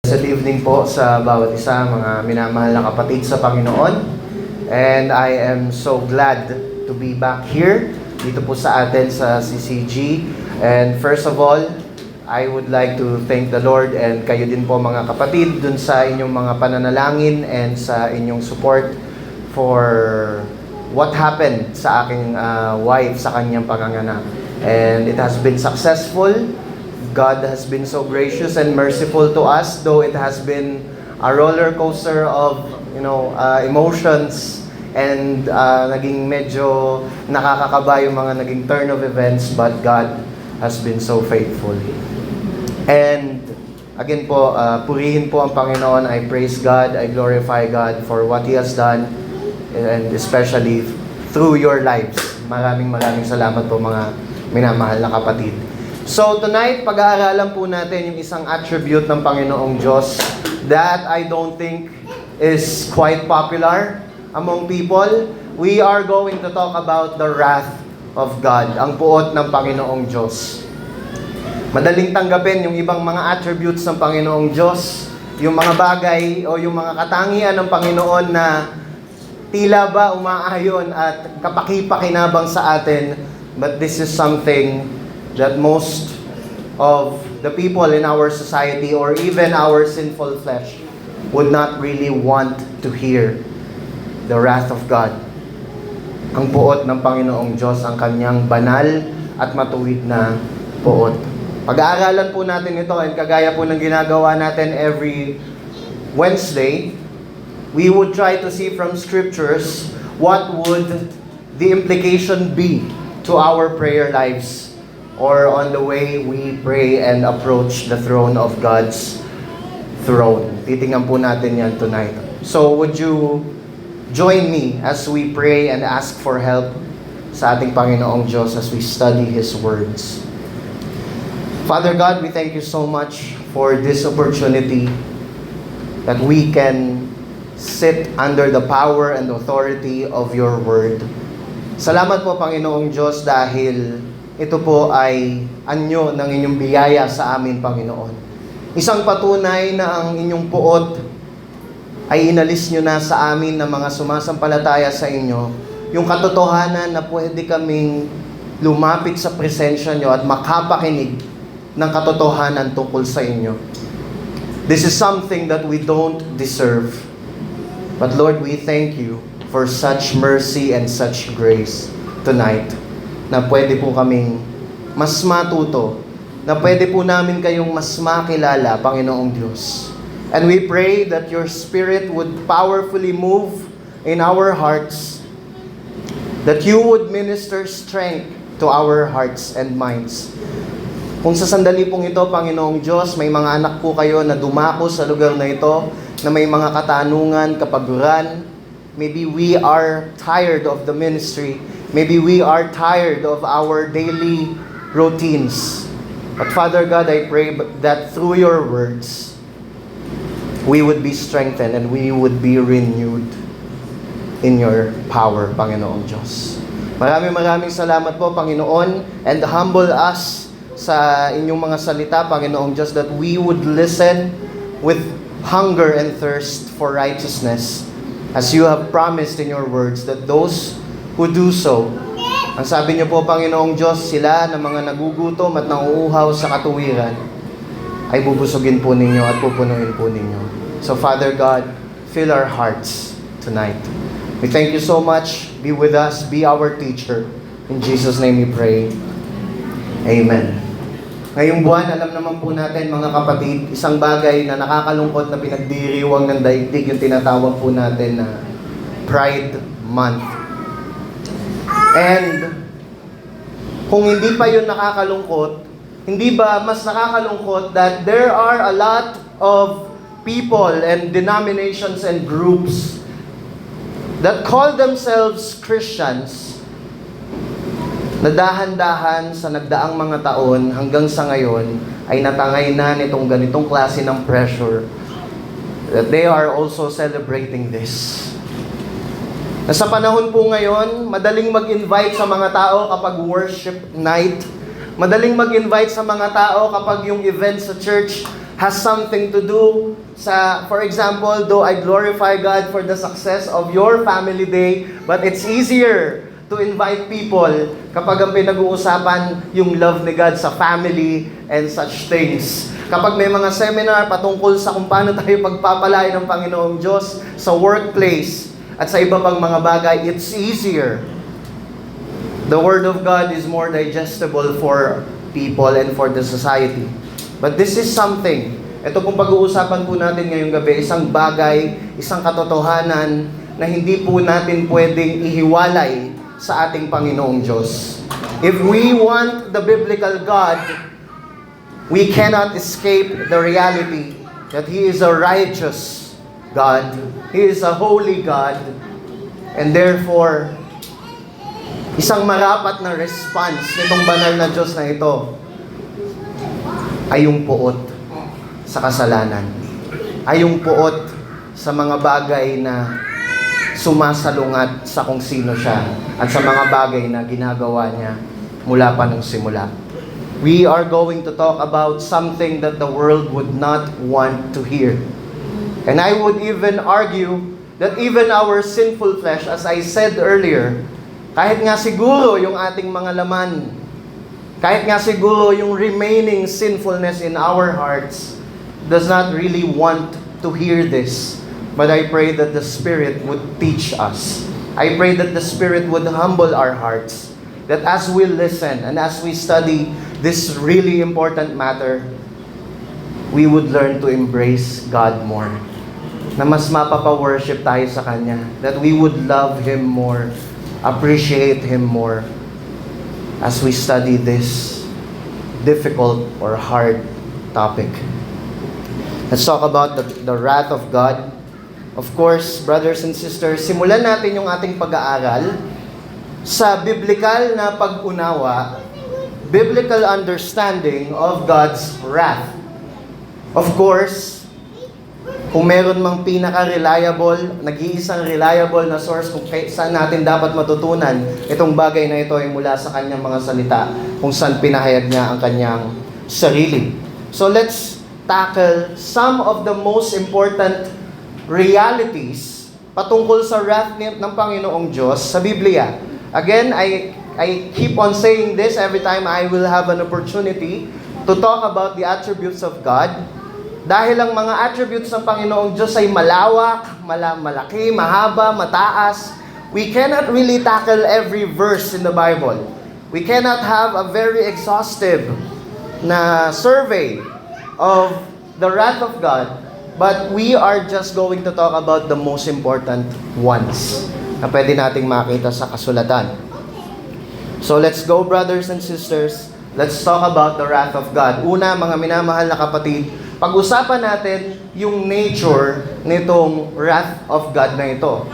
Good evening po sa bawat isa, mga minamahal na kapatid sa Panginoon. And I am so glad to be back here, dito po sa atin sa CCG. And first of all, I would like to thank the Lord and kayo din po mga kapatid dun sa inyong mga pananalangin and sa inyong support for what happened sa aking wife sa kanyang panganganak. And it has been successful. God has been so gracious and merciful to us, though it has been a roller coaster of, emotions and naging medyo nakakakaba yung mga naging turn of events, but God has been so faithful. And again po, purihin po ang Panginoon. I praise God, I glorify God for what He has done, and especially through your lives. Maraming salamat po mga minamahal na kapatid. So tonight, pag-aaralan po natin yung isang attribute ng Panginoong Diyos that I don't think is quite popular among people. We are going to talk about the wrath of God, ang puot ng Panginoong Diyos. Madaling tanggapin yung ibang mga attributes ng Panginoong Diyos, yung mga bagay o yung mga katangian ng Panginoon na tila ba umaayon at kapaki-pakinabang sa atin, but this is something that most of the people in our society or even our sinful flesh would not really want to hear. The wrath of God. Ang puot ng Panginoong Diyos, ang kanyang banal at matuwid na puot. Pag-aaralan po natin ito, and kagaya po ng ginagawa natin every Wednesday, we would try to see from scriptures what would the implication be to our prayer lives or on the way we pray and approach the throne of God's throne. Titingnan po natin yan tonight. So would you join me as we pray and ask for help sa ating Panginoong Diyos as we study His words. Father God, we thank you so much for this opportunity that we can sit under the power and authority of your word. Salamat po, Panginoong Diyos, dahil ito po ay anyo ng inyong biyaya sa amin, Panginoon. Isang patunay na ang inyong puot ay inalis nyo na sa amin na mga sumasampalataya sa inyo, yung katotohanan na pwede kaming lumapit sa presensya nyo at makapakinig ng katotohanan tungkol sa inyo. This is something that we don't deserve. But Lord, we thank you for such mercy and such grace tonight, na pwede po kaming mas matuto, na pwede po namin kayong mas makilala, Panginoong Diyos. And we pray that your Spirit would powerfully move in our hearts, that you would minister strength to our hearts and minds. Kung sa sandali pong ito, Panginoong Diyos, may mga anak po kayo na dumako sa lugar na ito, na may mga katanungan, kapaguran. Maybe we are tired of the ministry. Maybe we are tired of our daily routines. But Father God, I pray that through your words, we would be strengthened and we would be renewed in your power, Panginoong Diyos. Maraming salamat po, Panginoon, and humble us sa inyong mga salita, Panginoong Diyos, that we would listen with hunger and thirst for righteousness, as you have promised in your words, that those who do so, ang sabi niyo po, Panginoong Diyos, sila na mga nagugutom at nauuhaw sa katuwiran, ay bubusugin po ninyo at pupunuin po ninyo. So Father God, fill our hearts tonight. We thank you so much. Be with us. Be our teacher. In Jesus' name we pray. Amen. Ngayong buwan, alam naman po natin mga kapatid, isang bagay na nakakalungkot na pinagdiriwang ng daigdig, yung tinatawag po natin na Pride Month. And kung hindi pa yun nakakalungkot, hindi ba mas nakakalungkot that there are a lot of people and denominations and groups that call themselves Christians na dahan-dahan sa nagdaang mga taon hanggang sa ngayon ay natangay na nitong ganitong klase ng pressure, that they are also celebrating this. Na sa panahon po ngayon, madaling mag-invite sa mga tao kapag worship night. Madaling mag-invite sa mga tao kapag yung event sa church has something to do for example, though I glorify God for the success of your family day, but it's easier to invite people kapag ang pinag-uusapan yung love ni God sa family and such things. Kapag may mga seminar patungkol sa kung paano tayo pagpapalain ng Panginoong Diyos sa workplace at sa iba pang mga bagay, it's easier. The Word of God is more digestible for people and for the society. But this is something, ito pong pag-uusapan po natin ngayong gabi, isang bagay, isang katotohanan na hindi po natin pwedeng ihiwalay sa ating Panginoong Diyos. If we want the biblical God, we cannot escape the reality that He is a righteous God, He is a holy God, and therefore, isang marapat na response nitong banal na Diyos na ito ay yung puot sa kasalanan. Ay yung puot sa mga bagay na sumasalungat sa kung sino siya at sa mga bagay na ginagawa niya mula pa nung simula. We are going to talk about something that the world would not want to hear. And I would even argue that even our sinful flesh, as I said earlier, kahit nga siguro yung ating mga laman, kahit nga siguro yung remaining sinfulness in our hearts does not really want to hear this. But I pray that the Spirit would teach us. I pray that the Spirit would humble our hearts. That as we listen and as we study this really important matter, we would learn to embrace God more. Na mas mapapa-worship tayo sa Kanya. That we would love Him more, appreciate Him more, as we study this difficult or hard topic. Let's talk about the wrath of God. Of course, brothers and sisters, simulan natin yung ating pag-aaral sa biblical na pag-unawa, biblical understanding of God's wrath. Of course, kung meron mang pinaka-reliable, nag-iisang reliable na source kung saan natin dapat matutunan itong bagay na ito ay mula sa kanyang mga salita, kung saan pinahayag niya ang kanyang sarili. So let's tackle some of the most important realities patungkol sa wrath ng Panginoong Diyos sa Biblia. Again, I keep on saying this every time I will have an opportunity to talk about the attributes of God. Dahil ang mga attributes ng Panginoong Diyos ay malawak, malaki, mahaba, mataas, we cannot really tackle every verse in the Bible. We cannot have a very exhaustive na survey of the wrath of God, but we are just going to talk about the most important ones na pwede nating makita sa kasulatan. So let's go, brothers and sisters. Let's talk about the wrath of God. Una, mga minamahal na kapatid, pag-usapan natin yung nature nitong wrath of God na ito.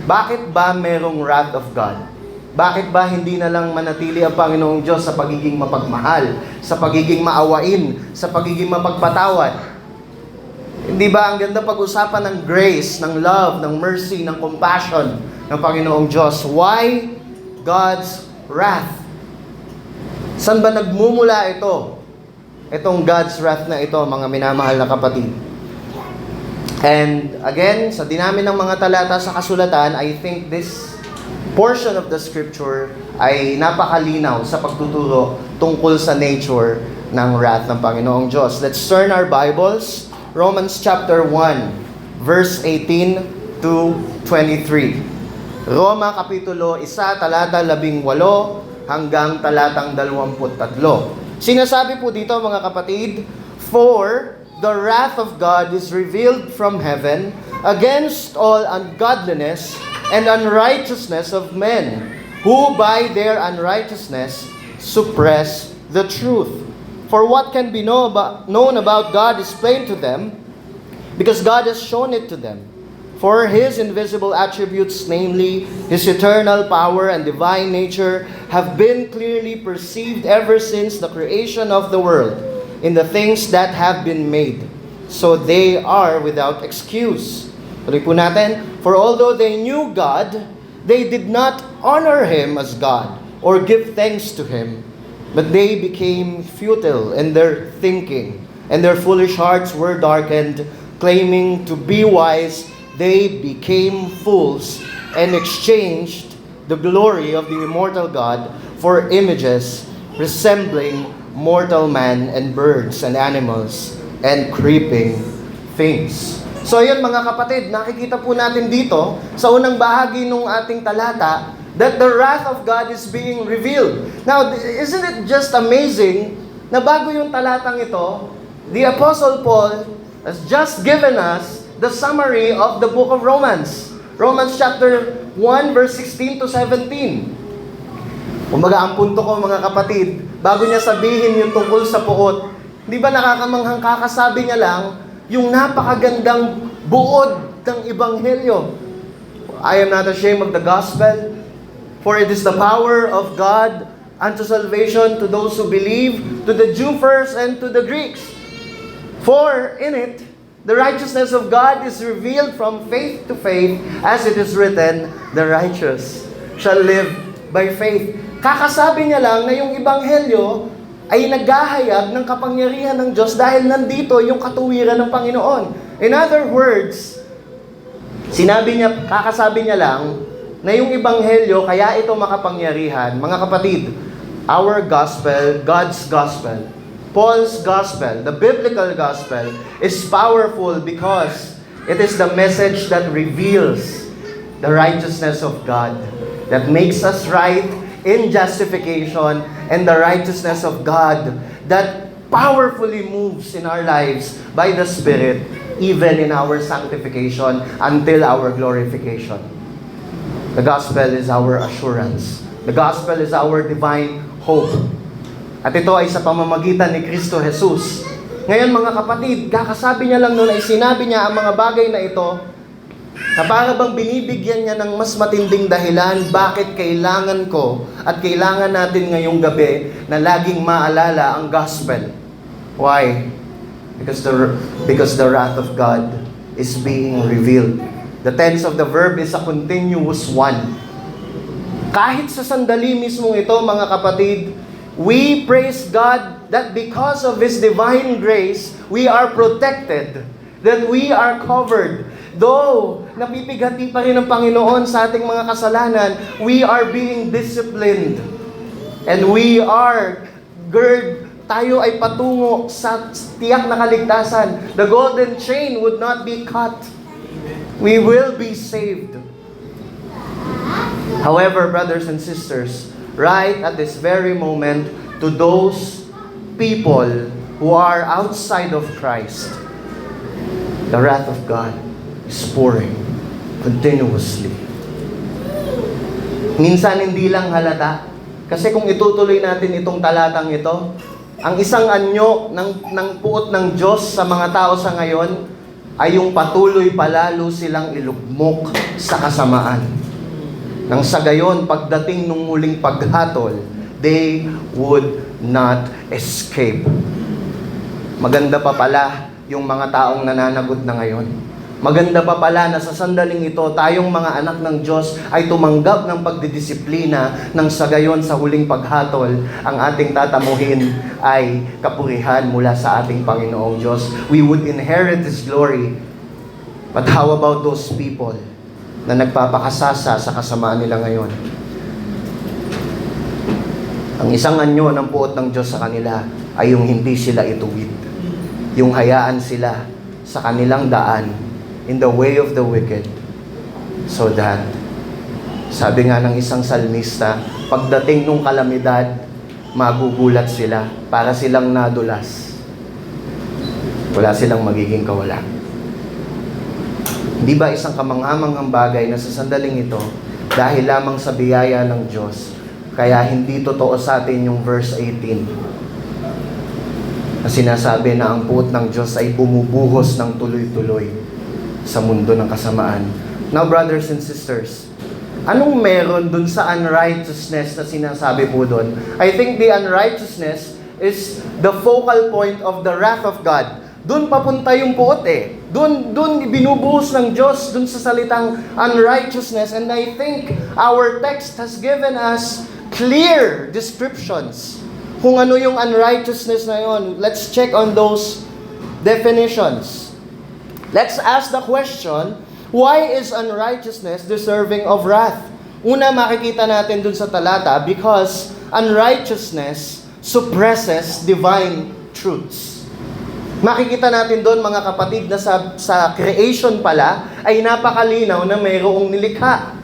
Bakit ba merong wrath of God? Bakit ba hindi na lang manatili ang Panginoong Diyos sa pagiging mapagmahal, sa pagiging maawain, sa pagiging mapagpatawad? Hindi ba ang ganda pag-usapan ng grace, ng love, ng mercy, ng compassion ng Panginoong Diyos? Why God's wrath? Saan ba nagmumula ito? Itong God's wrath na ito, mga minamahal na kapatid. And again, sa dinami ng mga talata sa kasulatan, I think this portion of the scripture ay napakalinaw sa pagtuturo tungkol sa nature ng wrath ng Panginoong Diyos. Let's turn our Bibles, Romans chapter 1, verse 18 to 23. Roma Kapitulo 1, talata 18 hanggang talatang 23. Sinasabi po dito, mga kapatid, "For the wrath of God is revealed from heaven against all ungodliness and unrighteousness of men, who by their unrighteousness suppress the truth. For what can be known about God is plain to them, because God has shown it to them. For His invisible attributes, namely His eternal power and divine nature, have been clearly perceived ever since the creation of the world in the things that have been made. So they are without excuse." Tuloy po natin. "For although they knew God, they did not honor Him as God or give thanks to Him, but they became futile in their thinking, and their foolish hearts were darkened. Claiming to be wise, they became fools and exchanged the glory of the immortal God for images resembling mortal man and birds and animals and creeping things. So yun mga kapatid, nakikita po natin dito sa unang bahagi ng ating talata that the wrath of God is being revealed. Now, isn't it just amazing na bago yung talatang ito, the Apostle Paul has just given us the summary of the book of Romans. Romans chapter 1 verse 16 to 17. Kumbaga ang punto ko mga kapatid, bago niya sabihin yung tungkol sa puot, di ba nakakamanghang kakasabi niya lang yung napakagandang buod ng Ebanghelyo. I am not ashamed of the gospel, for it is the power of God unto salvation to those who believe, to the Jew first and to the Greeks. For in it, the righteousness of God is revealed from faith to faith, as it is written, the righteous shall live by faith. Kakasabi niya lang na yung Ebanghelyo ay naghahayag ng kapangyarihan ng Diyos dahil nandito yung katuwiran ng Panginoon. In other words, kakasabi niya lang na yung Ebanghelyo, kaya ito makapangyarihan. Mga kapatid, our gospel, God's gospel, Paul's gospel, the biblical gospel, is powerful because it is the message that reveals the righteousness of God, that makes us right in justification, and the righteousness of God that powerfully moves in our lives by the Spirit, even in our sanctification until our glorification. The gospel is our assurance. The gospel is our divine hope. At ito ay sa pamamagitan ni Kristo Jesus. Ngayon mga kapatid, kakasabi niya lang noon ay sinabi niya ang mga bagay na ito na para bang binibigyan niya ng mas matinding dahilan bakit kailangan ko at kailangan natin ngayong gabi na laging maalala ang gospel. Why? Because the wrath of God is being revealed. The tense of the verb is a continuous one. Kahit sa sandali mismong ito mga kapatid, we praise God that because of His divine grace, we are protected, that we are covered. Though napipighati pa rin ng Panginoon sa ating mga kasalanan, we are being disciplined. And we are tayo ay patungo sa tiyak na kaligtasan. The golden chain would not be cut. We will be saved. However, brothers and sisters, right at this very moment, to those people who are outside of Christ, the wrath of God is pouring continuously. Minsan hindi lang halata, kasi kung itutuloy natin itong talatang ito, ang isang anyo ng puot ng Diyos sa mga tao sa ngayon ay yung patuloy palalo silang ilugmok sa kasamaan. Nang sa gayon, pagdating nung muling paghatol, they would not escape. Maganda pa pala yung mga taong nananagot na ngayon. Maganda pa pala na sa sandaling ito, tayong mga anak ng Diyos ay tumanggap ng pagdidisiplina nang sa gayon sa huling paghatol, ang ating tatamuhin ay kapurihan mula sa ating Panginoong Diyos. We would inherit His glory. But how about those people na nagpapakasasa sa kasamaan nila ngayon? Ang isang anyo ng puot ng Diyos sa kanila ay yung hindi sila ituwid. Yung hayaan sila sa kanilang daan in the way of the wicked, so that, sabi nga ng isang salmista, pagdating ng kalamidad, magugulat sila para silang nadulas. Wala silang magiging kawalan. Di ba isang kamanghamanghang bagay na sa sandaling ito, dahil lamang sa biyaya ng Diyos, kaya hindi totoo sa atin yung verse 18 na sinasabi na ang puot ng Diyos ay bumubuhos ng tuloy-tuloy sa mundo ng kasamaan. Now, brothers and sisters, anong meron dun sa unrighteousness na sinasabi po dun? I think the unrighteousness is the focal point of the wrath of God. Dun papunta yung puot eh. Dun binubuhos ng Diyos dun sa salitang unrighteousness. And I think our text has given us clear descriptions kung ano yung unrighteousness na yon. Let's check on those definitions. Let's ask the question, why is unrighteousness deserving of wrath? Una, makikita natin dun sa talata, because unrighteousness suppresses divine truths. Makikita natin doon, mga kapatid, na sa creation pala ay napakalinaw na mayroong nilikha,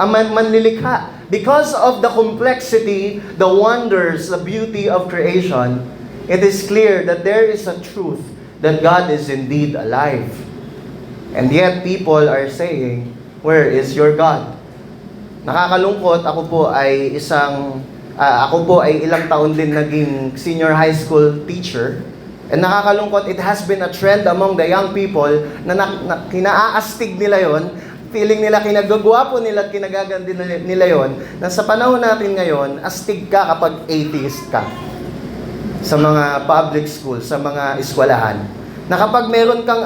manlilikha. Because of the complexity, the wonders, the beauty of creation, it is clear that there is a truth that God is indeed alive. And yet people are saying, where is your God? Nakakalungkot, ako po ay ilang taon din naging senior high school teacher. And nakakalungkot, it has been a trend among the young people na kinaaastig nila yon, feeling nila kinagagwapo nila at kinagaganda nila yon, na sa panahon natin ngayon, astig ka kapag atheist ka. Sa mga public school, sa mga eskwelahan. Na kapag meron kang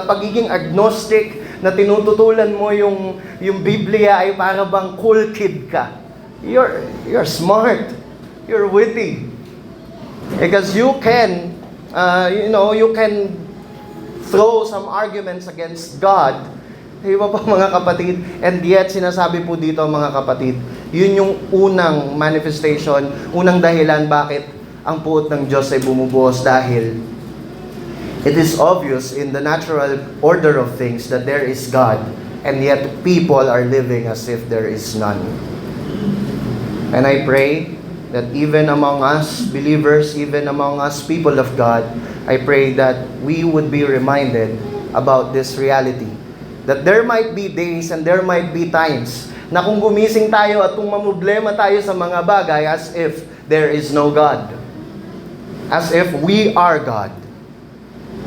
pagiging agnostic, na tinututulan mo yung Biblia ay para bang cool kid ka. You're smart. You're witty. Because you can you can throw some arguments against God. Iba pa mga kapatid. And yet, sinasabi po dito mga kapatid, yun yung unang manifestation, unang dahilan bakit ang puot ng Diyos ay bumubuhos, dahil it is obvious in the natural order of things that there is God, and yet people are living as if there is none. And I pray that even among us believers, even among us people of God, I pray that we would be reminded about this reality. That there might be days and there might be times na kung gumising tayo at kung mamroblema tayo sa mga bagay as if there is no God. As if we are God.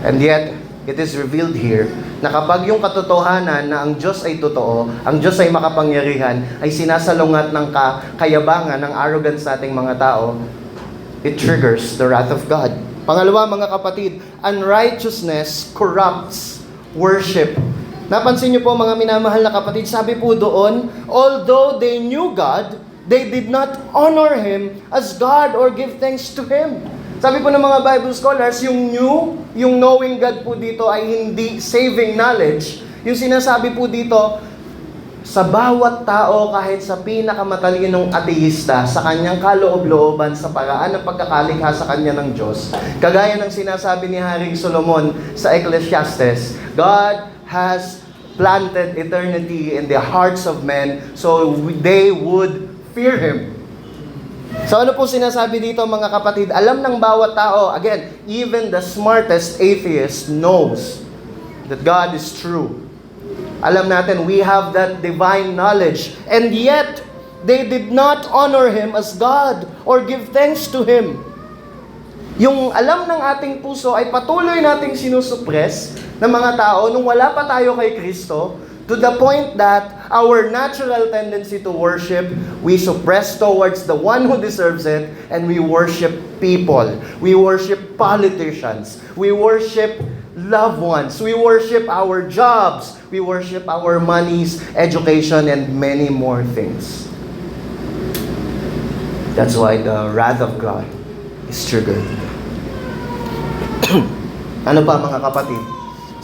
And yet, it is revealed here na kapag yung katotohanan na ang Diyos ay totoo, ang Diyos ay makapangyarihan, ay sinasalungat ng kayabangan, ng arrogance sa ating mga tao, it triggers the wrath of God. Pangalawa, mga kapatid, unrighteousness corrupts worship. Napansin niyo po, mga minamahal na kapatid, sabi po doon, although they knew God, they did not honor Him as God or give thanks to Him. Sabi po ng mga Bible scholars, yung knowing God po dito ay hindi saving knowledge. Yung sinasabi po dito, sa bawat tao, kahit sa pinakamatalinong ateista, sa kanyang kaloob-looban, sa paraan ng pagkakalikha sa kanya ng Diyos, kagaya ng sinasabi ni Haring Solomon sa Ecclesiastes, God has planted eternity in the hearts of men so they would fear Him. So ano po sinasabi dito mga kapatid? Alam ng bawat tao, again, even the smartest atheist knows that God is true. Alam natin, we have that divine knowledge. And yet, they did not honor Him as God or give thanks to Him. Yung alam ng ating puso ay patuloy nating sinusuppress ng mga tao nung wala pa tayo kay Kristo, to the point that our natural tendency to worship, we suppress towards the one who deserves it, and we worship people. We worship politicians. We worship loved ones. We worship our jobs. We worship our monies, education, and many more things. That's why the wrath of God is triggered. Ano pa mga kapatid?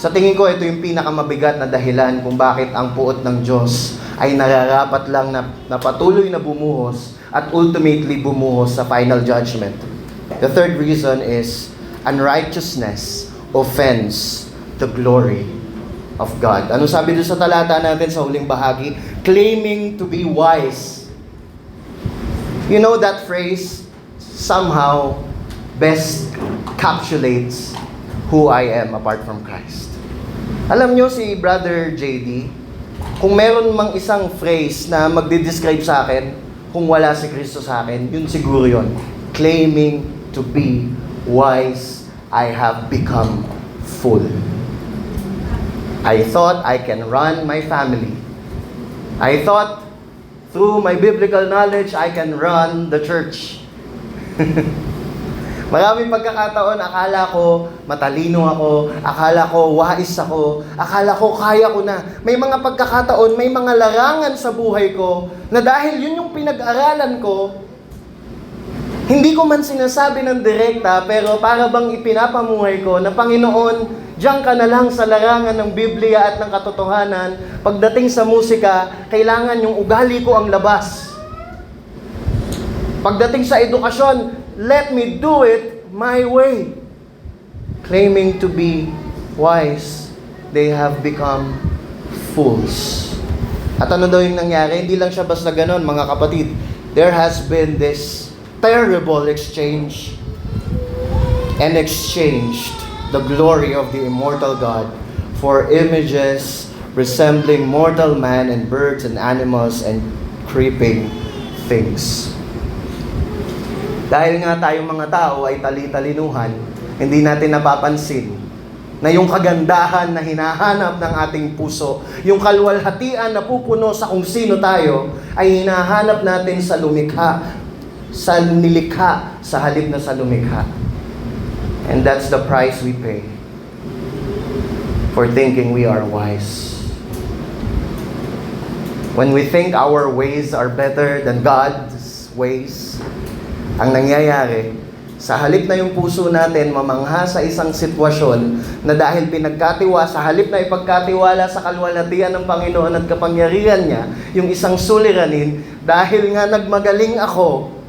Sa tingin ko, ito yung pinakamabigat na dahilan kung bakit ang puot ng Diyos ay nararapat lang na patuloy na bumuhos at ultimately bumuhos sa final judgment. The third reason is unrighteousness offends the glory of God. Ano sabi doon sa talata natin sa huling bahagi? Claiming to be wise. You know that phrase somehow best encapsulates who I am apart from Christ. Alam nyo si Brother JD, kung meron mang isang phrase na magde-describe sa akin kung wala si Kristo sa akin, yun siguro yun. Claiming to be wise, I have become full. I thought I can run my family. I thought through my biblical knowledge, I can run the church. Maraming pagkakataon, akala ko matalino ako, akala ko wais ako, akala ko kaya ko na. May mga pagkakataon, may mga larangan sa buhay ko na dahil yun yung pinag-aralan ko, Hindi ko man sinasabi ng direkta, pero para bang ipinapamuhay ko na, Panginoon, diyan ka na lang sa larangan ng Biblia at ng katotohanan. Pagdating sa musika, kailangan yung ugali ko ang labas. Pagdating sa edukasyon, let me do it my way. Claiming to be wise, they have become fools. At ano daw yung nangyari? Hindi lang siya basta ganon, mga kapatid. There has been this terrible exchange and exchanged the glory of the immortal God for images resembling mortal man and birds and animals and creeping things. Dahil nga tayong mga tao ay tali-talinuhan, hindi natin napapansin na yung kagandahan na hinahanap ng ating puso, yung kalwalhatian na pupuno sa kung sino tayo, ay hinahanap natin sa lumikha, sa nilikha, sa halip na sa lumikha. And that's the price we pay for thinking we are wise. When we think our ways are better than God's ways, ang nangyayari, sa halip na yung puso natin mamangha sa isang sitwasyon na dahil sa halip na ipagkatiwala sa kalwalhatian ng Panginoon at kapangyarihan niya, yung isang suliranin, dahil nga nagmagaling ako,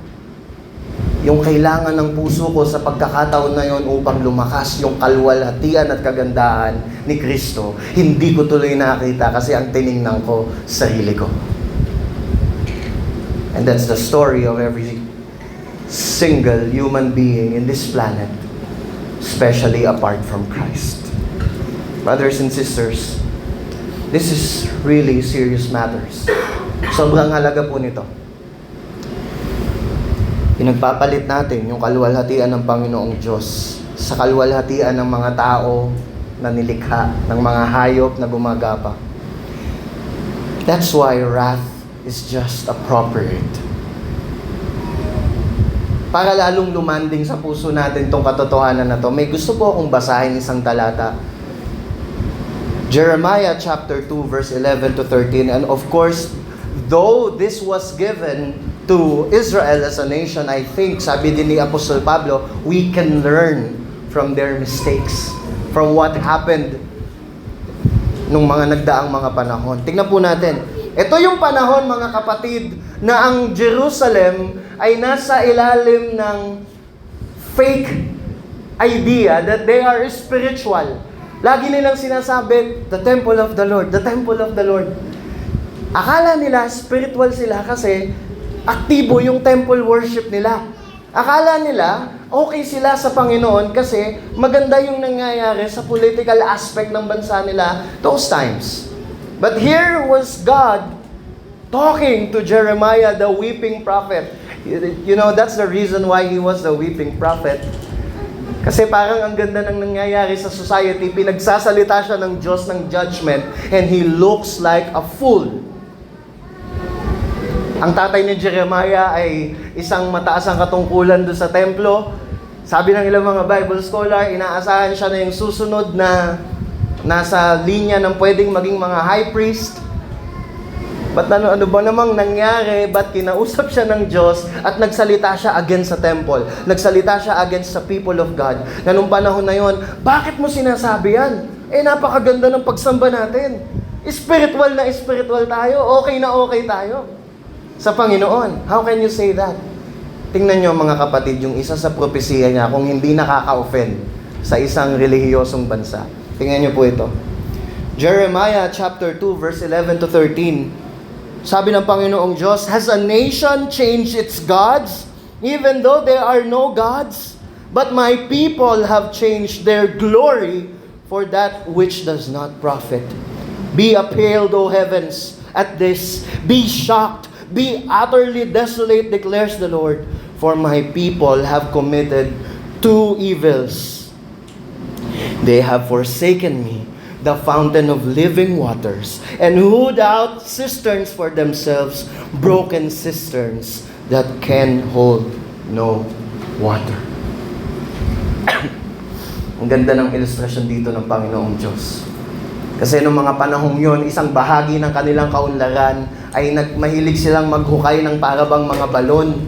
yung kailangan ng puso ko sa pagkakataon na yon upang lumakas yung kalwalhatian at kagandahan ni Kristo, hindi ko tuloy nakita kasi ang tiningnan ko, sarili ko. And that's the story of every single human being in this planet, especially apart from Christ. Brothers and sisters, this is really serious matters. Sobrang halaga po nito. Pinagpapalit natin yung kalwalhatian ng Panginoong Diyos sa kalwalhatian ng mga tao na nilikha, ng mga hayop na gumagapa. That's why wrath is just appropriate. Para lalong lumanding sa puso natin tong katotohanan na to, may gusto po akong basahin isang talata. Jeremiah chapter 2 verse 11 to 13. And of course, though this was given to Israel as a nation, I think, sabi din ni Apostol Pablo, we can learn from their mistakes, from what happened nung mga nagdaang mga panahon. Tingnan po natin. Ito yung panahon, mga kapatid, na ang Jerusalem ay nasa ilalim ng fake idea that they are spiritual. Lagi nilang sinasabi, the temple of the Lord, the temple of the Lord. Akala nila spiritual sila kasi aktibo yung temple worship nila. Akala nila okay sila sa Panginoon kasi maganda yung nangyayari sa political aspect ng bansa nila those times. But here was God talking to Jeremiah, the weeping prophet. You know, that's the reason why he was the weeping prophet. Kasi parang ang ganda ng nangyayari sa society, pinagsasalita siya ng Diyos ng judgment, and he looks like a fool. Ang tatay ni Jeremiah ay isang mataas ang katungkulan doon sa templo. Sabi ng ilang mga Bible scholar, inaasahan siya na yung susunod na nasa linya ng pwedeng maging mga high priest. Ba't ano ba namang nangyari? Ba't kinausap siya ng Diyos at nagsalita siya against sa temple? Nagsalita siya against sa people of God. Na nung panahon na yon, bakit mo sinasabi yan? Napakaganda ng pagsamba natin. Spiritual na spiritual tayo. Okay na okay tayo sa Panginoon. How can you say that? Tingnan nyo mga kapatid, yung isa sa propesiya niya kung hindi nakaka-offend sa isang relihiyosong bansa. Tingnan nyo po ito. Jeremiah chapter 2 verse 11 to 13. Sabi ng Panginoong Diyos, has a nation changed its gods, even though there are no gods? But my people have changed their glory for that which does not profit. Be appalled, O heavens, at this. Be shocked. Be utterly desolate, declares the Lord. For my people have committed two evils. They have forsaken me, the fountain of living waters, and hewed out cisterns for themselves, broken cisterns that can hold no water. Ang ganda ng ilustrasyon dito ng Panginoong Diyos. Kasi noong mga panahong yon, isang bahagi ng kanilang kaunlaran ay mahilig silang maghukay ng parabang mga balon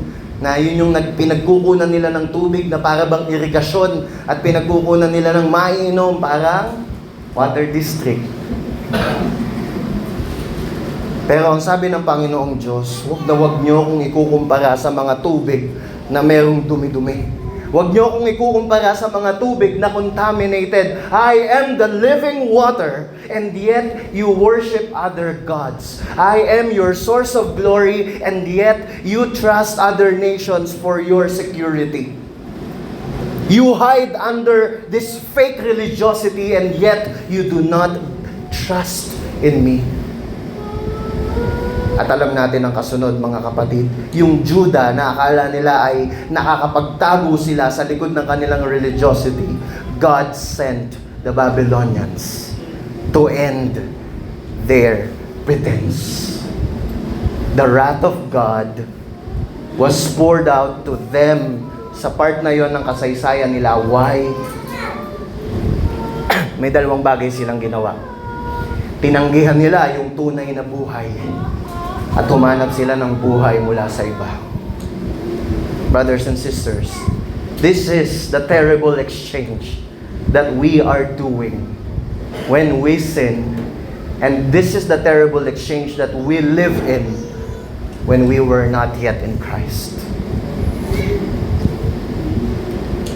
na yun yung pinagkukunan nila ng tubig na para bang irigasyon at pinagkukunan nila ng maiinom parang water district. Pero ang sabi ng Panginoong Diyos, huwag niyo akong ikukumpara sa mga tubig na merong dumi-dumi. Huwag niyo akong ikukumpara sa mga tubig na contaminated. I am the living water, and yet you worship other gods. I am your source of glory, and yet you trust other nations for your security. You hide under this fake religiosity, and yet you do not trust in me. At alam natin ang kasunod, mga kapatid, yung Juda na akala nila ay nakakapagtago sila sa likod ng kanilang religiosity, God sent the Babylonians to end their pretense. The wrath of God was poured out to them sa part na yon ng kasaysayan nila. Why? May dalawang bagay silang ginawa. Tinanggihan nila yung tunay na buhay at humanap sila ng buhay mula sa iba. Brothers and sisters, this is the terrible exchange that we are doing when we sin, and this is the terrible exchange that we live in when we were not yet in Christ.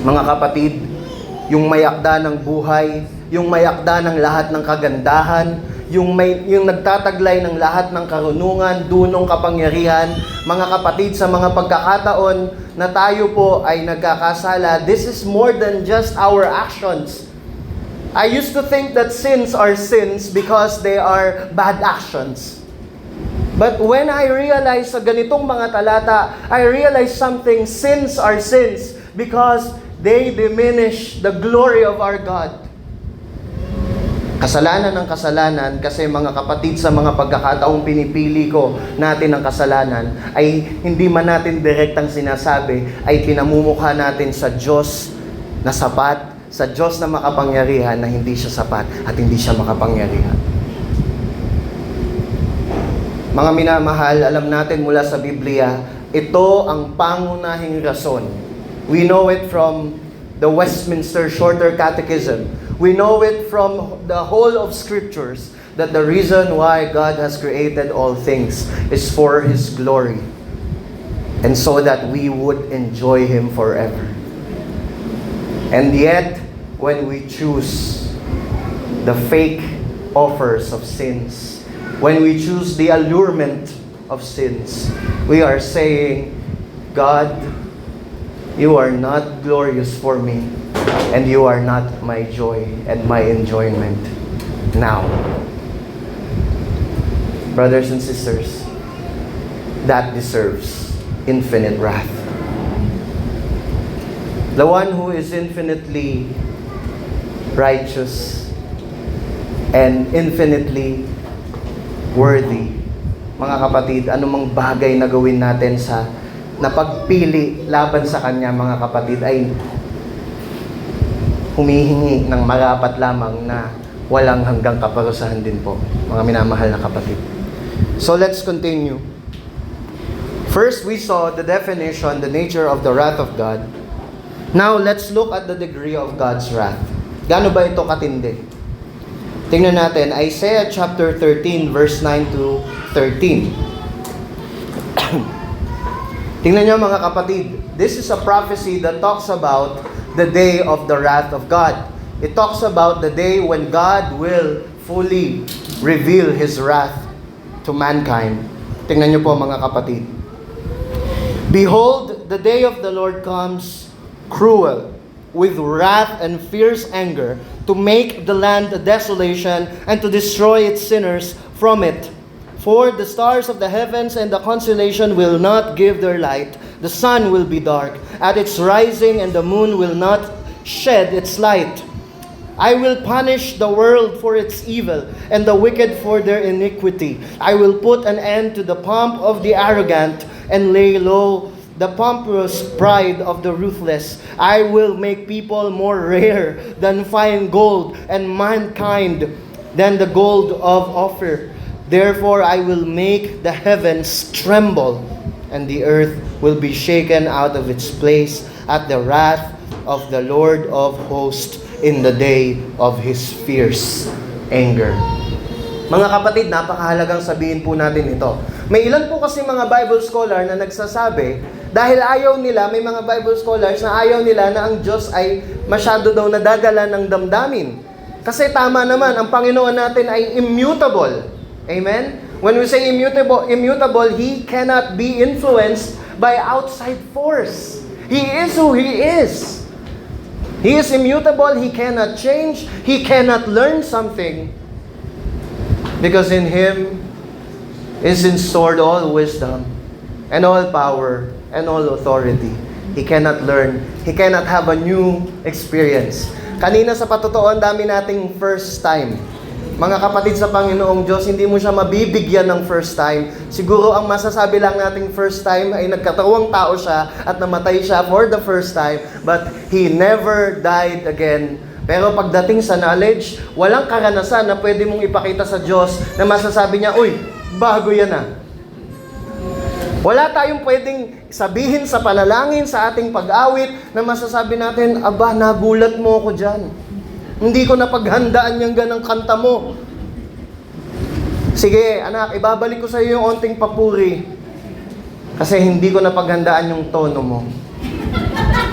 Mga kapatid, yung mayakda ng buhay, yung mayakda ng lahat ng kagandahan, yung nagtataglay ng lahat ng karunungan, dunong kapangyarihan, mga kapatid, sa mga pagkakataon na tayo po ay nagkakasala, this is more than just our actions. I used to think that sins are sins because they are bad actions. But when I realized sa ganitong mga talata, I realized something: sins are sins because they diminish the glory of our God. Kasalanan ng kasalanan, kasi mga kapatid, sa mga pagkakataong pinipili ko natin ang kasalanan, ay hindi man natin direktang sinasabi, ay pinamumukha natin sa Diyos na sapat, sa Diyos na makapangyarihan na hindi siya sapat at hindi siya makapangyarihan. Mga minamahal, alam natin mula sa Biblia, ito ang pangunahing rason. We know it from the Westminster Shorter Catechism. We know it from the whole of Scriptures that the reason why God has created all things is for His glory, and so that we would enjoy Him forever. And yet, when we choose the fake offers of sins, when we choose the allurement of sins, we are saying, God, you are not glorious for me, and you are not my joy and my enjoyment now. Brothers and sisters, that deserves infinite wrath. The one who is infinitely righteous and infinitely worthy. Mga kapatid, anumang bagay na gawin natin sa napagpili laban sa Kanya, mga kapatid, ay humihingi ng marapat lamang na walang hanggang kaparusahan din po, mga minamahal na kapatid. So let's continue. First, we saw the definition, the nature of the wrath of God. Now, let's look at the degree of God's wrath. Gaano ba ito katindi? Tingnan natin, Isaiah chapter 13, verse 9 to 13. Tingnan nyo mga kapatid, this is a prophecy that talks about the day of the wrath of God. It talks about the day when God will fully reveal His wrath to mankind. Tingnan nyo po mga kapatid. Behold, the day of the Lord comes cruel, with wrath and fierce anger, to make the land a desolation and to destroy its sinners from it. For the stars of the heavens and the constellation will not give their light. The sun will be dark at its rising, and the moon will not shed its light. I will punish the world for its evil, and the wicked for their iniquity. I will put an end to the pomp of the arrogant, and lay low the pompous pride of the ruthless. I will make people more rare than fine gold, and mankind than the gold of Ophir. Therefore I will make the heavens tremble, and the earth will be shaken out of its place at the wrath of the Lord of hosts in the day of His fierce anger. Mga kapatid, napakahalagang sabihin po natin ito. May ilan po kasi mga Bible scholar na nagsasabi, dahil ayaw nila, may mga Bible scholars na ayaw nila na ang Diyos ay masyado daw nadadala ng damdamin. Kasi tama naman, ang Panginoon natin ay immutable. Amen? When we say immutable, He cannot be influenced by outside force. He is who He is. He is immutable. He cannot change. He cannot learn something. Because in Him is stored all wisdom and all power and all authority. He cannot learn. He cannot have a new experience. Kanina sa patotoo, ang dami nating first time. Mga kapatid sa Panginoong Diyos, hindi mo siya mabibigyan ng first time. Siguro ang masasabi lang nating first time ay nagkatawang tao siya at namatay siya for the first time, but He never died again. Pero pagdating sa knowledge, walang karanasan na pwede mong ipakita sa Diyos na masasabi niya, uy, bago yan ah. Wala tayong pwedeng sabihin sa panalangin, sa ating pag-awit, na masasabi natin, aba, nagulat mo ako dyan. Hindi ko napaghandaan yung ganang kanta mo. Sige, anak, ibabalik ko sa iyo yung onting papuri. Kasi hindi ko napaghandaan yung tono mo.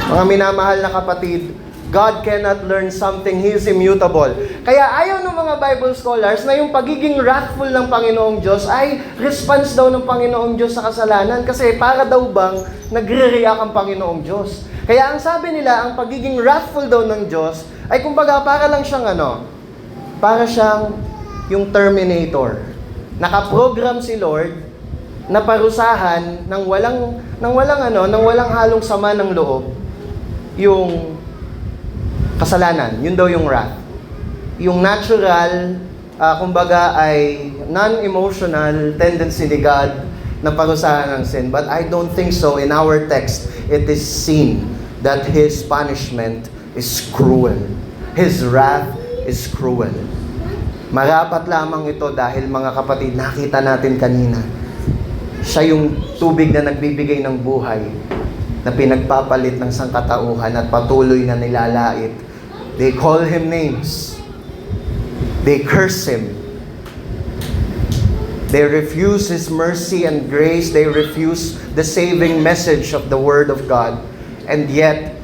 Mga minamahal na kapatid, God cannot learn something. He is immutable. Kaya ayaw ng mga Bible scholars na yung pagiging wrathful ng Panginoong Diyos ay response daw ng Panginoong Diyos sa kasalanan. Kasi para daw bang nagre-react ang Panginoong Diyos. Kaya ang sabi nila, ang pagiging wrathful daw ng Diyos ay kumbaga para lang siyang para siyang yung Terminator. Nakaprogram si Lord na parusahan ng walang halong sama ng loob yung kasalanan. Yun daw yung wrath. Yung natural, kumbaga ay non-emotional tendency ni God na parusahan ng sin. But I don't think so. In our text, it is seen that His punishment is cruel. His wrath is cruel. Marapat lamang ito dahil mga kapatid, nakita natin kanina, siya yung tubig na nagbibigay ng buhay, na pinagpapalit ng sangkatauhan at patuloy na nilalait. They call Him names. They curse Him. They refuse His mercy and grace. They refuse the saving message of the Word of God. And yet,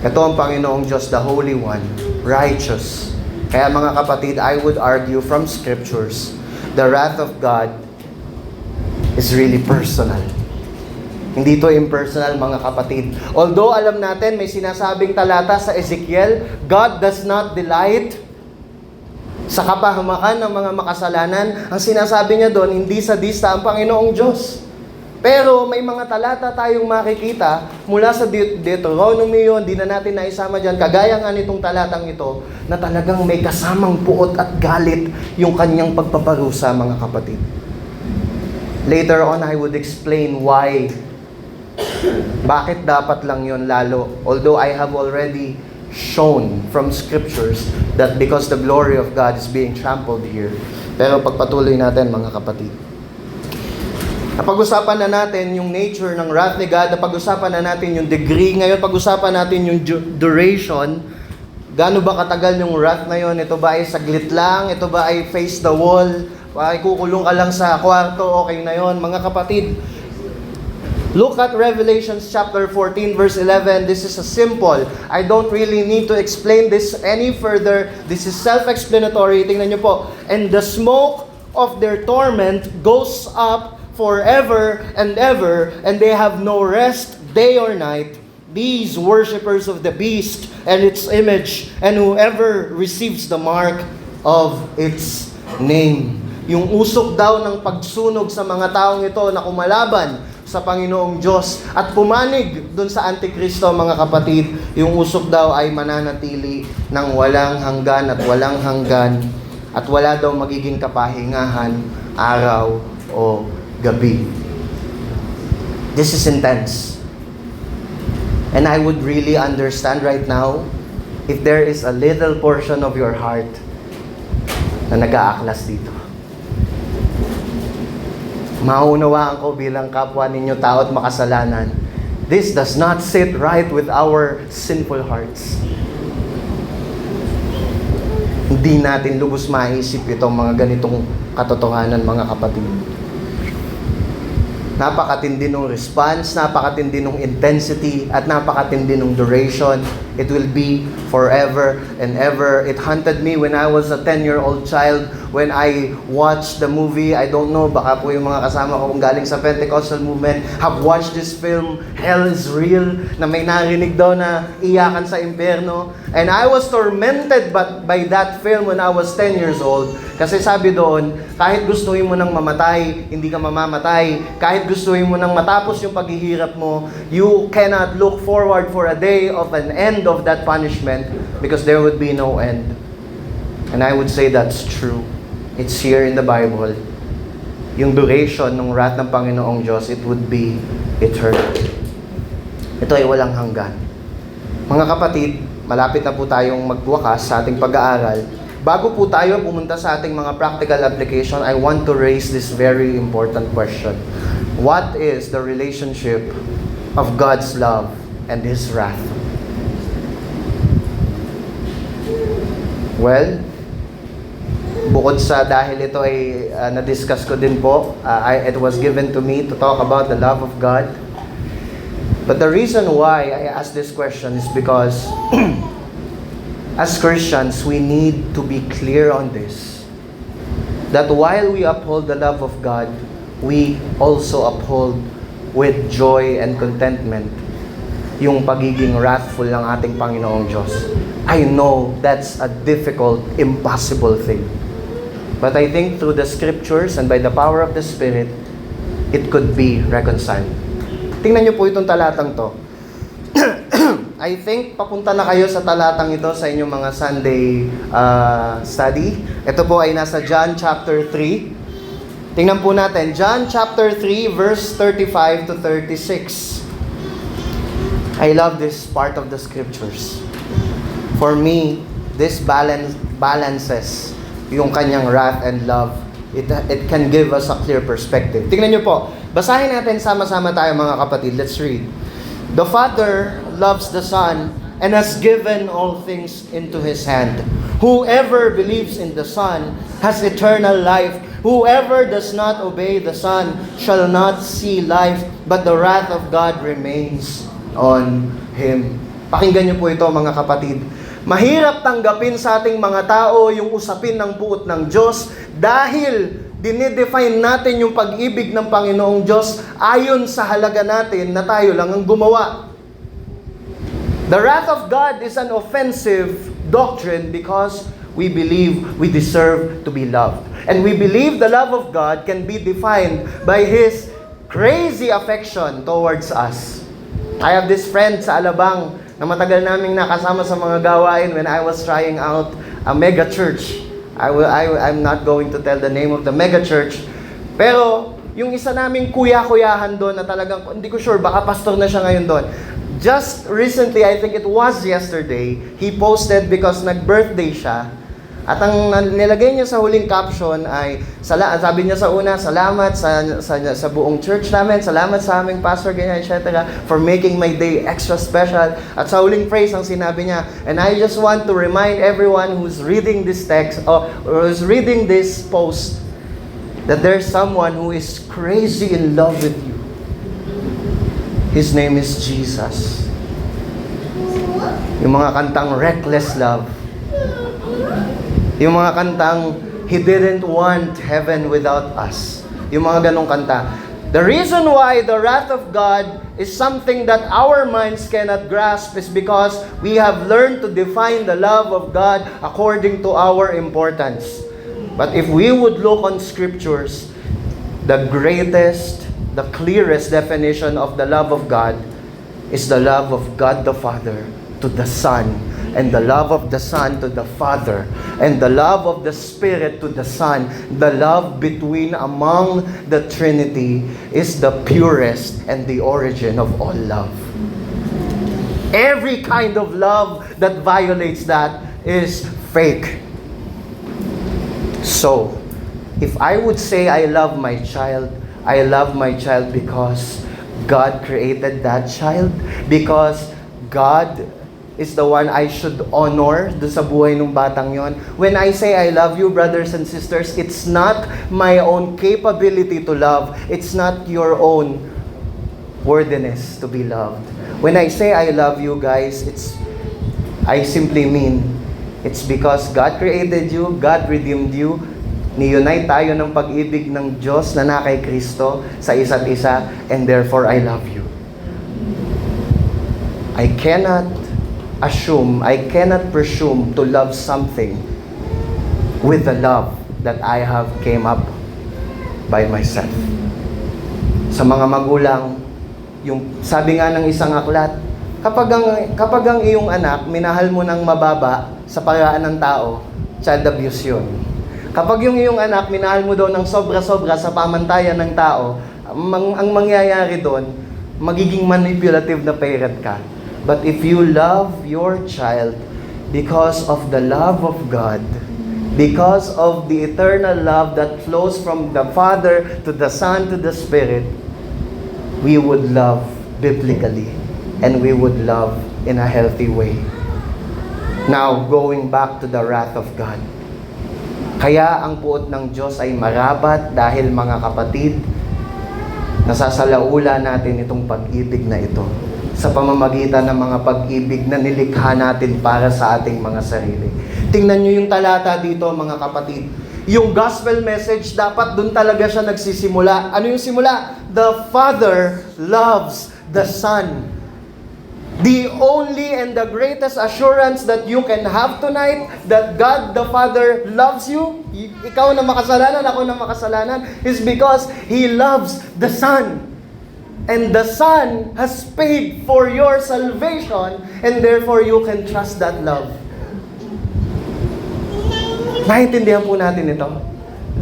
ito ang Panginoong Diyos, the Holy One, righteous. Kaya mga kapatid, I would argue from Scriptures, the wrath of God is really personal. Hindi to impersonal, mga kapatid. Although alam natin, may sinasabing talata sa Ezekiel, God does not delight sa kapahamakan ng mga makasalanan. Ang sinasabi niya doon, hindi sadista ang Panginoong Diyos. Pero may mga talata tayong makikita mula sa Deuteronomy yun, di na natin naisama dyan, kagaya nga nitong talatang ito, na talagang may kasamang puot at galit yung kanyang pagpaparusa, mga kapatid. Later on, I would explain why. Bakit dapat lang yun lalo? Although I have already shown from Scriptures that because the glory of God is being trampled here. Pero pagpatuloy natin, mga kapatid. Napag-usapan na natin yung nature ng wrath ni God, napag-usapan na natin yung degree, ngayon pag-usapan natin yung duration. Gaano ba katagal yung wrath na yun? Ito ba ay saglit lang? Ito ba ay face the wall? Ay kukulong ka lang sa kwarto, okay na yun? Mga kapatid, look at Revelation chapter 14 verse 11. This is a simple. I don't really need to explain this any further. This is self-explanatory. Tingnan niyo po. And the smoke of their torment goes up forever and ever, and they have no rest day or night. These worshippers of the beast and its image, and whoever receives the mark of its name. Yung usok daw ng pagsunog sa mga taong ito na kumalaban sa Panginoong Diyos at pumanig dun sa Antikristo, mga kapatid, yung usok daw ay mananatili ng walang hanggan at wala daw magiging kapahingahan araw o gabi. This is intense. And I would really understand right now if there is a little portion of your heart na nag-aaklas dito. Maunawaan ko bilang kapwa ninyo tao at makasalanan, this does not sit right with our sinful hearts. Hindi natin lubos maisip itong mga ganitong katotohanan, mga kapatid. Napakatindi ng response, napakatindi ng intensity, at napakatindi ng duration. It will be forever and ever. It haunted me when I was a 10-year-old child. When I watched the movie, I don't know, baka po yung mga kasama ko kung galing sa Pentecostal movement have watched this film, Hell is Real, na may narinig daw na iyakan sa impyerno. And I was tormented by that film when I was 10 years old. Kasi sabi doon, kahit gustuhin mo nang mamatay, hindi ka mamamatay. Kahit gustuhin mo nang matapos yung paghihirap mo, you cannot look forward for a day of an end of that punishment because there would be no end. And I would say that's true. It's here in the Bible. Yung duration ng wrath ng Panginoong Diyos, it would be eternal. Ito ay walang hanggan. Mga kapatid, malapit na po tayong magwakas sa ating pag-aaral. Bago po tayo pumunta sa ating mga practical application, I want to raise this very important question. What is the relationship of God's love and His wrath? Well, bukod sa dahil ito ay na-discuss ko din po, it was given to me to talk about the love of God. But the reason why I ask this question is because as Christians, we need to be clear on this. That while we uphold the love of God, we also uphold with joy and contentment yung pagiging wrathful ng ating Panginoong Diyos. I know that's a difficult, impossible thing. But I think through the Scriptures and by the power of the Spirit, it could be reconciled. Tingnan niyo po itong talatang to. I think papunta na kayo sa talatang ito sa inyong mga Sunday study. Ito po ay nasa John chapter 3. Tingnan po natin, John chapter 3 verse 35 to 36. I love this part of the Scriptures. For me, this balances yung kanyang wrath and love. It can give us a clear perspective. Tingnan niyo po, basahin natin sama-sama tayo mga kapatid. Let's read. The Father loves the Son and has given all things into His hand. Whoever believes in the Son has eternal life. Whoever does not obey the Son shall not see life, but the wrath of God remains on him. Pakinggan niyo po ito mga kapatid. Mahirap tanggapin sa ating mga tao yung usapin ng buot ng Diyos dahil dinidefine natin yung pag-ibig ng Panginoong Diyos ayon sa halaga natin na tayo lang ang gumawa. The wrath of God is an offensive doctrine because we believe we deserve to be loved. And we believe the love of God can be defined by His crazy affection towards us. I have this friend sa Alabang na matagal naming nakasama sa mga gawain when I was trying out a mega church. I'm not going to tell the name of the mega church. Pero, yung isa naming kuya-kuyahan doon na talagang, hindi ko sure, baka pastor na siya ngayon doon. Just recently, I think it was yesterday, he posted because nag-birthday siya. At ang nilagay niya sa huling caption ay, sabi niya sa una, salamat sa buong church namin, salamat sa aming pastor, ganyan, etc. for making my day extra special. At sa huling phrase, ang sinabi niya, and I just want to remind everyone who's reading this text, or who's reading this post, that there's someone who is crazy in love with you. His name is Jesus. Yung mga kantang Reckless Love. Yung mga kantang He didn't want heaven without us. Yung mga ganong kanta. The reason why the wrath of God is something that our minds cannot grasp is because we have learned to define the love of God according to our importance. But if we would look on Scriptures, the greatest, the clearest definition of the love of God is the love of God the Father to the Son, and the love of the Son to the Father, and the love of the Spirit to the Son. The love between among the Trinity is the purest and the origin of all love. Every kind of love that violates that is fake. So, if I would say I love my child, I love my child because God created that child, because God is the one I should honor do sa buhay ng batang yon. When I say I love you, brothers and sisters, it's not my own capability to love. It's not your own worthiness to be loved. When I say I love you, guys, I simply mean it's because God created you, God redeemed you, ni-unite tayo ng pag-ibig ng Diyos na na kay Kristo sa isa't isa, and therefore I love you. I cannot presume to love something with the love that I have came up by myself. Sa mga magulang, yung sabi nga ng isang aklat, kapag ang iyong anak, minahal mo ng mababa sa paraan ng tao, child abuse yun. Kapag yung iyong anak, minahal mo daw ng sobra-sobra sa pamantayan ng tao, ang mangyayari doon, magiging manipulative na parent ka. But if you love your child because of the love of God, because of the eternal love that flows from the Father to the Son to the Spirit, we would love biblically and we would love in a healthy way. Now, going back to the wrath of God. Kaya ang puot ng Diyos ay marabat dahil, mga kapatid, nasasalaula natin itong pag-ibig na ito sa pamamagitan ng mga pag-ibig na nilikha natin para sa ating mga sarili. Tingnan nyo yung talata dito, mga kapatid. Yung gospel message, dapat dun talaga siya nagsisimula. Ano yung simula? The Father loves the Son. The only and the greatest assurance that you can have tonight that God the Father loves you, ikaw na makasalanan, ako na makasalanan, is because He loves the Son. And the Son has paid for your salvation, and therefore you can trust that love. Naintindihan po natin ito.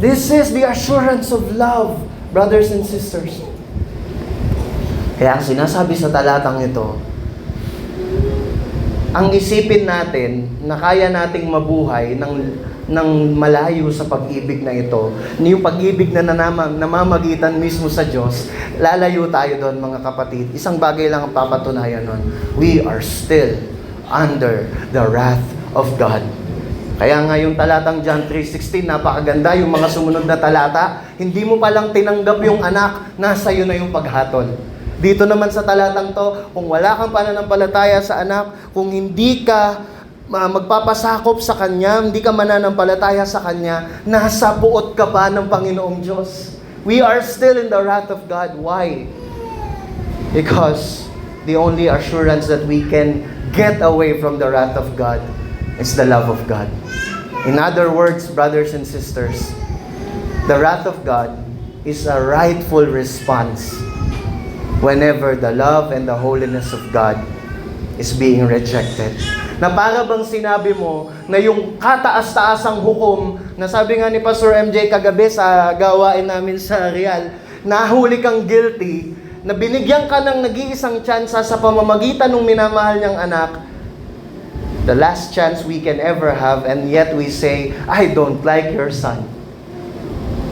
This is the assurance of love, brothers and sisters. Kaya ang sinasabi sa talatang ito, ang isipin natin na kaya nating mabuhay ng malayo sa pag-ibig na ito, yung pag-ibig na namamagitan mismo sa Diyos, lalayo tayo doon, mga kapatid. Isang bagay lang ang papatunayan nun. We are still under the wrath of God. Kaya nga yung talatang John 3:16, napakaganda. Yung mga sumunod na talata, hindi mo palang tinanggap yung anak, nasa iyo na yung paghatol. Dito naman sa talatang to, kung wala kang pananampalataya sa anak, kung hindi ka magpapasakop sa Kanya, hindi ka mananampalataya sa Kanya, nasa puot ka pa ng Panginoong Diyos. We are still in the wrath of God. Why? Because the only assurance that we can get away from the wrath of God is the love of God. In other words, brothers and sisters, the wrath of God is a rightful response whenever the love and the holiness of God is being rejected. Na para bang sinabi mo na yung kataas-taasang hukom, na sabi nga ni Pastor MJ kagabi sa gawain namin sa Real, nahuli kang guilty, na binigyan ka ng nag-iisang tsansa sa pamamagitan ng minamahal niyang anak, the last chance we can ever have, and yet we say, I don't like your son.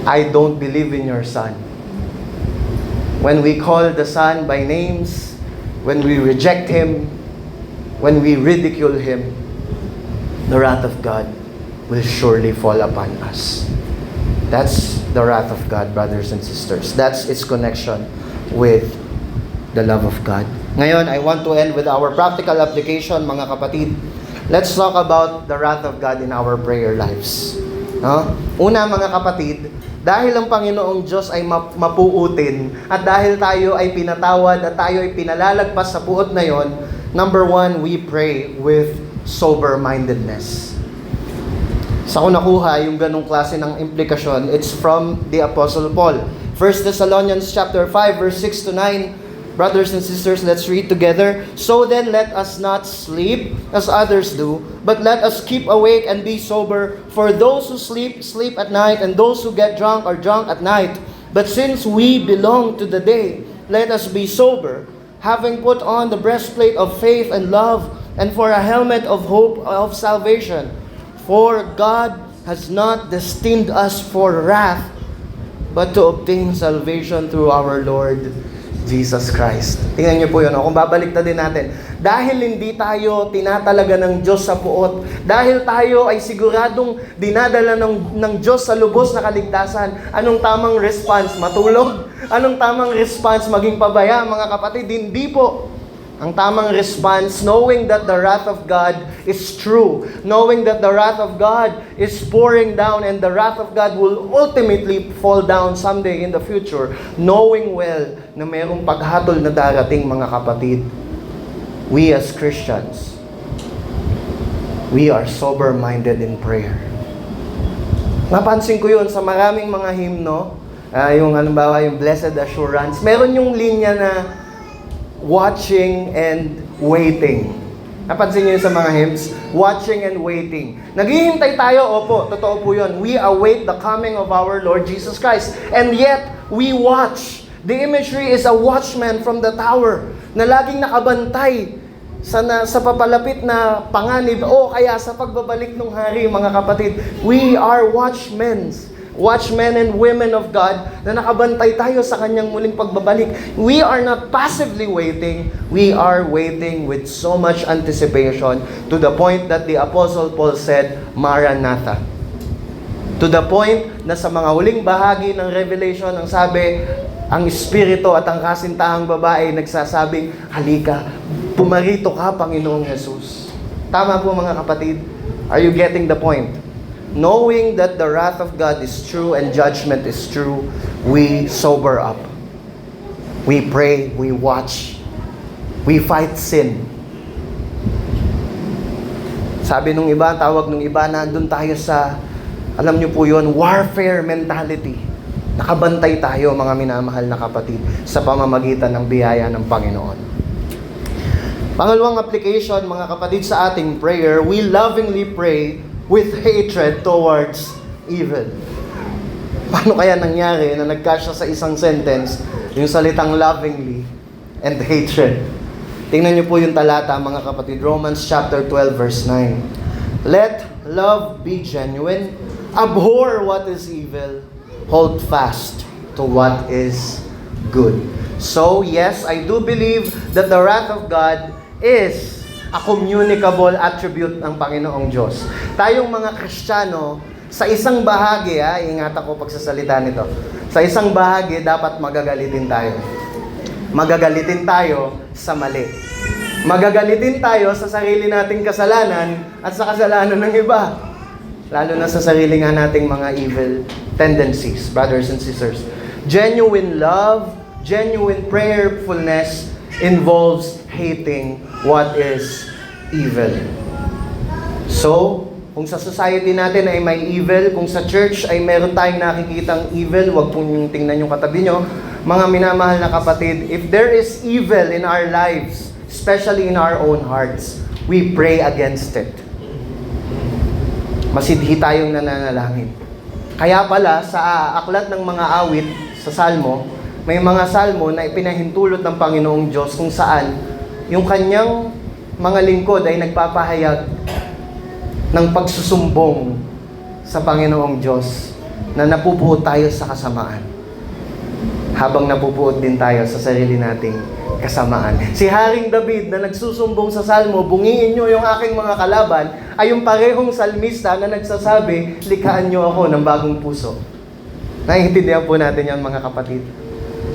I don't believe in your son. When we call the Son by names, when we reject Him, when we ridicule Him, the wrath of God will surely fall upon us. That's the wrath of God, brothers and sisters. That's its connection with the love of God. Ngayon, I want to end with our practical application, mga kapatid. Let's talk about the wrath of God in our prayer lives. No? Una, mga kapatid, dahil ang Panginoong Diyos ay mapuutin at dahil tayo ay pinatawad at tayo ay pinalalagpas sa puot na yon, number one, we pray with sober-mindedness. Sa ko nakuha yung ganong klase ng implikasyon, it's from the Apostle Paul. 1 Thessalonians chapter 5, verse 6 to 9. Brothers and sisters, let's read together. So then, let us not sleep as others do, but let us keep awake and be sober. For those who sleep, sleep at night, and those who get drunk are drunk at night. But since we belong to the day, let us be sober, having put on the breastplate of faith and love, and for a helmet of hope of salvation. For God has not destined us for wrath, but to obtain salvation through our Lord Jesus Christ. Tingnan niyo po yun. Kung babalik na din natin. Dahil hindi tayo tinatalaga ng Diyos sa puot, dahil tayo ay siguradong dinadala ng Diyos sa lubos na kaligtasan, anong tamang response? Matulog? Anong tamang response? Maging pabaya, mga kapatid? Hindi po. Ang tamang response, knowing that the wrath of God is true, knowing that the wrath of God is pouring down and the wrath of God will ultimately fall down someday in the future, knowing well na mayroong paghatol na darating, mga kapatid, we as Christians, we are sober-minded in prayer. Napansin ko yun sa maraming mga hymno, yung halimbawa yung Blessed Assurance, meron yung linya na watching and waiting. Napansin niyo sa mga hymns? Watching and waiting. Naghihintay tayo, opo, totoo po yun. We await the coming of our Lord Jesus Christ. And yet, we watch. The imagery is a watchman from the tower na laging nakabantay sa papalapit na panganib o kaya sa pagbabalik ng hari, mga kapatid. We are watchmen and women of God na nakabantay tayo sa kanyang muling pagbabalik. We are not passively waiting. We are waiting with so much anticipation to the point that the Apostle Paul said, Maranatha. To the point na sa mga huling bahagi ng Revelation, ang sabi, ang Espiritu at ang kasintahang babae nagsasabing, halika, pumarito ka, Panginoong Jesus. Tama po, mga kapatid. Are you getting the point? Knowing that the wrath of God is true and judgment is true, we sober up. We pray, we watch, we fight sin. Sabi nung iba, tawag nung iba, nandun tayo sa, alam niyo po yun, warfare mentality. Nakabantay tayo, mga minamahal na kapatid, sa pamamagitan ng biyaya ng Panginoon. Pangalawang application, mga kapatid, sa ating prayer, we lovingly pray with hatred towards evil. Paano kaya nangyari na nagkasya sa isang sentence yung salitang lovingly and hatred? Tingnan niyo po yung talata, mga kapatid, Romans chapter 12 verse 9. Let love be genuine, abhor what is evil, hold fast to what is good. So, yes, I do believe that the wrath of God is a communicable attribute ng Panginoong Diyos. Tayong mga Kristiyano, sa isang bahagi, ingatan ko pagsasalita nito, sa isang bahagi, dapat magagalitin tayo. Magagalitin tayo sa mali. Magagalitin tayo sa sarili nating kasalanan at sa kasalanan ng iba. Lalo na sa sarili nga nating mga evil tendencies, brothers and sisters. Genuine love, genuine prayerfulness involves hating what is evil. So, kung sa society natin ay may evil, kung sa church ay meron tayong nakikitang evil, wag po niyong tingnan yung katabi nyo, mga minamahal na kapatid, if there is evil in our lives, especially in our own hearts, we pray against it. Masidhi tayong nananalangin. Kaya pala, sa aklat ng mga awit, sa Salmo, may mga Salmo na ipinahintulot ng Panginoong Diyos kung saan yung kanyang mga lingkod ay nagpapahayag ng pagsusumbong sa Panginoong Diyos na napupuot tayo sa kasamaan. Habang napupuot din tayo sa sarili nating kasamaan. Si Haring David na nagsusumbong sa Salmo, bungiin nyo yung aking mga kalaban, ay yung parehong salmista na nagsasabi, likhaan nyo ako ng bagong puso. Naiintindihan po natin yan, mga kapatid.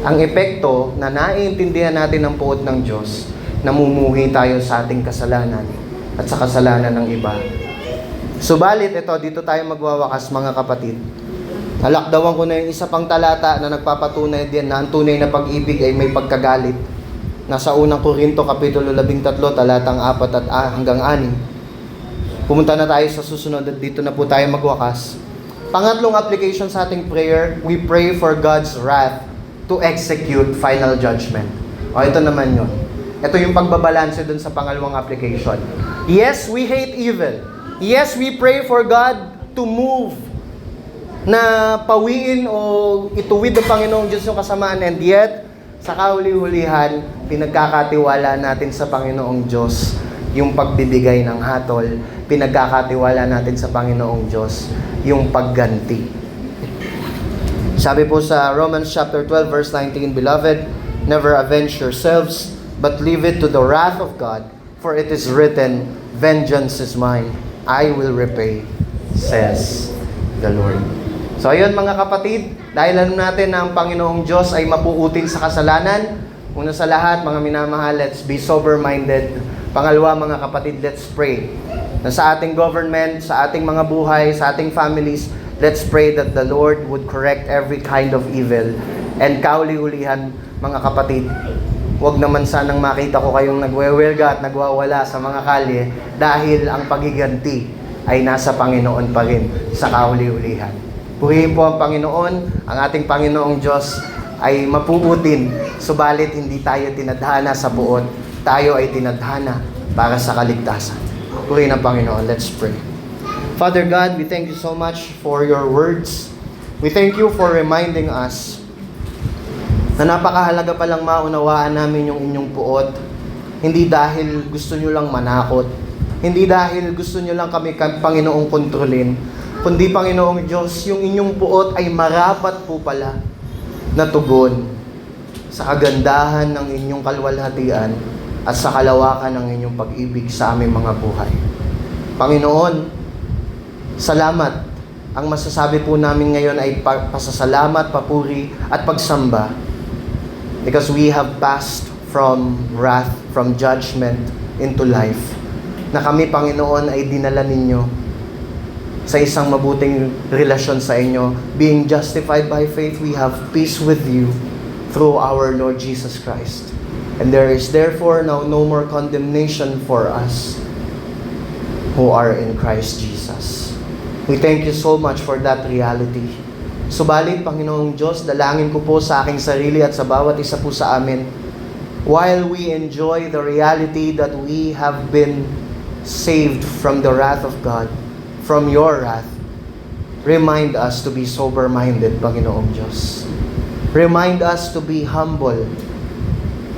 Ang epekto na naiintindihan natin ang puot ng Diyos, namumuhi tayo sa ating kasalanan at sa kasalanan ng iba. Subalit ito, dito tayo magwawakas, mga kapatid. Nalakdawan ko na yung isa pang talata na nagpapatunay din na ang tunay na pag-ibig ay may pagkagalit. Nasa unang Korinto, kapitulo 13, talatang 4 hanggang 6. Pumunta na tayo sa susunod at dito na po tayo magwakas. Pangatlong application sa ating prayer, we pray for God's wrath to execute final judgment. O, ito naman yun. Ito yung pagbabalanse dun sa pangalawang application. Yes, we hate evil. Yes, we pray for God to move na pawiin o ituwid ng Panginoong Diyos yung kasamaan, and yet, sa kahuli-hulihan, pinagkakatiwala natin sa Panginoong Diyos yung pagbibigay ng hatol, pinagkakatiwala natin sa Panginoong Diyos yung pagganti. Sabi po sa Romans chapter 12 verse 19, Beloved, never avenge yourselves, but leave it to the wrath of God, for it is written, Vengeance is mine, I will repay, says the Lord. So ayun mga kapatid, dahil alam natin na ang Panginoong Diyos ay mapuutin sa kasalanan, una sa lahat mga minamahal, let's be sober-minded. Pangalawa mga kapatid, let's pray. Na sa ating government, sa ating mga buhay, sa ating families, let's pray that the Lord would correct every kind of evil. And kauli-ulihan mga kapatid, huwag naman sanang makita ko kayong nagwewelga at nagwawala sa mga kalye dahil ang pagiganti ay nasa Panginoon pa rin sa kauli-ulihan. Purihin po ang Panginoon, ang ating Panginoong Diyos ay mapuutin, subalit hindi tayo tinadhana sa buot, tayo ay tinadhana para sa kaligtasan. Purihin ang Panginoon, let's pray. Father God, we thank you so much for your words. We thank you for reminding us na napakahalaga palang maunawaan namin yung inyong puot. Hindi dahil gusto nyo lang manakot, hindi dahil gusto nyo lang kami Panginoong kontrolin, kundi Panginoong Diyos, yung inyong puot ay marapat po pala na tugon sa kagandahan ng inyong kalwalhatian at sa kalawakan ng inyong pag-ibig sa aming mga buhay. Panginoon, salamat. Ang masasabi po namin ngayon ay pasasalamat, papuri at pagsamba because we have passed from wrath, from judgment into life. Na kami, Panginoon, ay dinala ninyo sa isang mabuting relasyon sa inyo. Being justified by faith, we have peace with you through our Lord Jesus Christ. And there is therefore now no more condemnation for us who are in Christ Jesus. We thank you so much for that reality. Subalit, Panginoong Diyos, dalangin ko po sa aking sarili at sa bawat isa po sa amin, while we enjoy the reality that we have been saved from the wrath of God, from your wrath, remind us to be sober-minded, Panginoong Diyos. Remind us to be humble.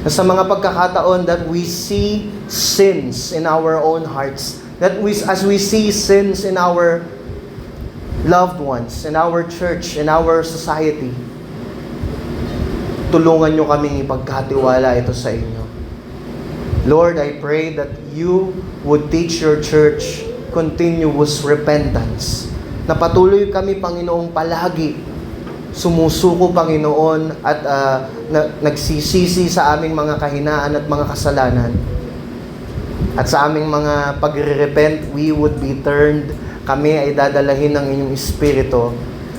Na sa mga pagkakataon that we see sins in our own hearts, as we see sins in our loved ones, in our church, in our society, tulungan nyo kaming ipagkatiwala ito sa inyo. Lord, I pray that you would teach your church continuous repentance. Na patuloy kami, Panginoong, palagi sumusuko, Panginoon, at nagsisisi sa aming mga kahinaan at mga kasalanan. At sa aming mga pagre-repent, we would be turned. Kami ay dadalahin ng inyong Espiritu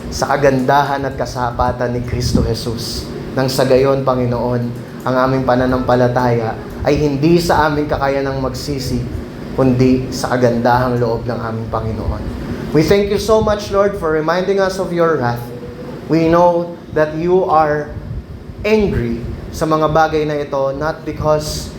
sa kagandahan at kasapatan ni Kristo Jesus. Nang sa gayon, Panginoon, ang aming pananampalataya ay hindi sa aming kakayanang magsisi, kundi sa kagandahang loob ng aming Panginoon. We thank you so much, Lord, for reminding us of your wrath. We know that you are angry sa mga bagay na ito, not because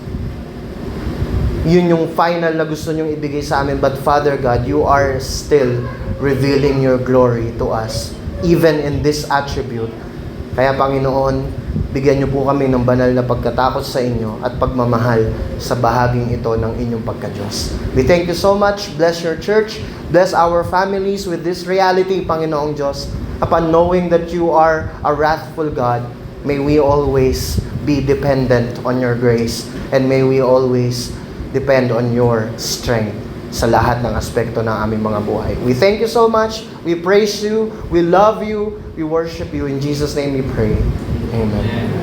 yun yung final na gusto nyong ibigay sa amin, but Father God, you are still revealing your glory to us, even in this attribute. Kaya Panginoon, bigyan niyo po kami ng banal na pagkatakot sa inyo at pagmamahal sa bahaging ito ng inyong pagka-Diyos. We thank you so much. Bless your church. Bless our families with this reality, Panginoong Diyos. Upon knowing that you are a wrathful God, may we always be dependent on your grace and may we always depend on your strength sa lahat ng aspekto ng aming mga buhay. We thank you so much. We praise you. We love you. We worship you. In Jesus' name we pray. Amen.